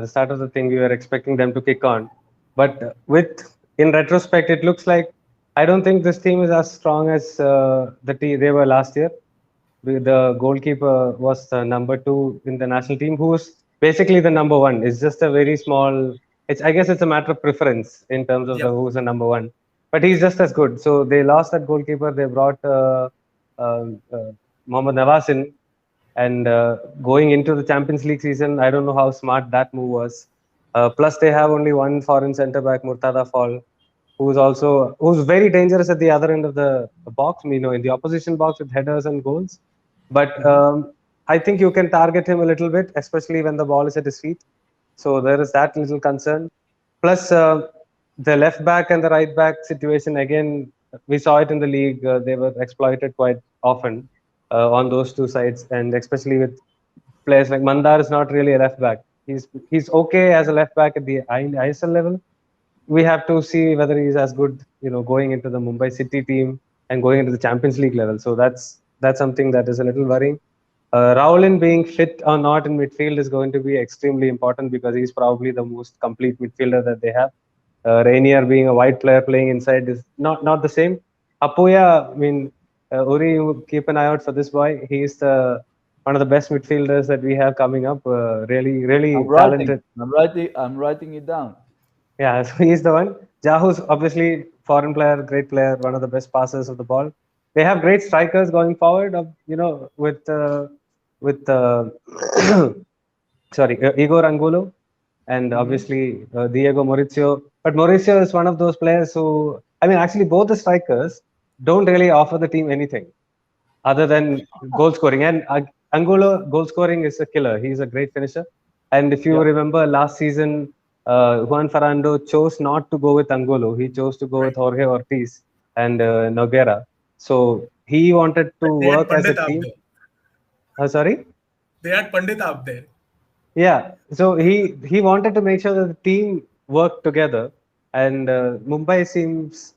the start of the thing, we were expecting them to kick on. But with in retrospect, it looks like I don't think this team is as strong as the team they were last year. The goalkeeper was the number two in the national team, who was basically the number one. It's just a very small. It's I guess it's a matter of preference in terms of the Yep. who's the number one. But he's just as good. So they lost that goalkeeper. They brought uh, uh, Mohammad Nawaz in, and going into the Champions League season, I don't know how smart that move was. Plus, they have only one foreign centre back, Murtada Fall, who's very dangerous at the other end of the box. You know, in the opposition box with headers and goals. But Mhm. I think you can target him a little bit, especially when the ball is at his feet. So there is that little concern. Plus, the left back and the right back situation again, we saw it in the league. They were exploited quite often on those two sides, and especially with players like Mandar is not really a left back. He's okay as a left back at the ISL level. We have to see whether he's as good, you know, going into the Mumbai City team and going into the Champions League level. So that's something that is a little worrying. Raulin being fit or not in midfield is going to be extremely important because he's probably the most complete midfielder that they have. Rainier being a wide player playing inside is not the same. Apuya, I mean, Uri, you keep an eye out for this boy. He's the one of the best midfielders that we have coming up. Really, I'm really writing. talented. I'm writing it down. Yeah, so he's the one. Jahu's obviously foreign player, great player, one of the best passers of the ball. They have great strikers going forward. You know, with sorry, Igor Angulo and Hmm. obviously Diego Mauricio. But Mauricio is one of those players who, I mean, actually both the strikers don't really offer the team anything other than goal scoring. And Angulo goal scoring is a killer. He's a great finisher. And if you Yeah. remember last season, Juan Ferrando chose not to go with Angulo. He chose to go with Right. Jorge Ortiz and Noguera. So he wanted to They had work as a Pandit out team. there. Sorry? They had Pandit out there. Yeah. So he wanted to make sure that the team worked together. And Mumbai seems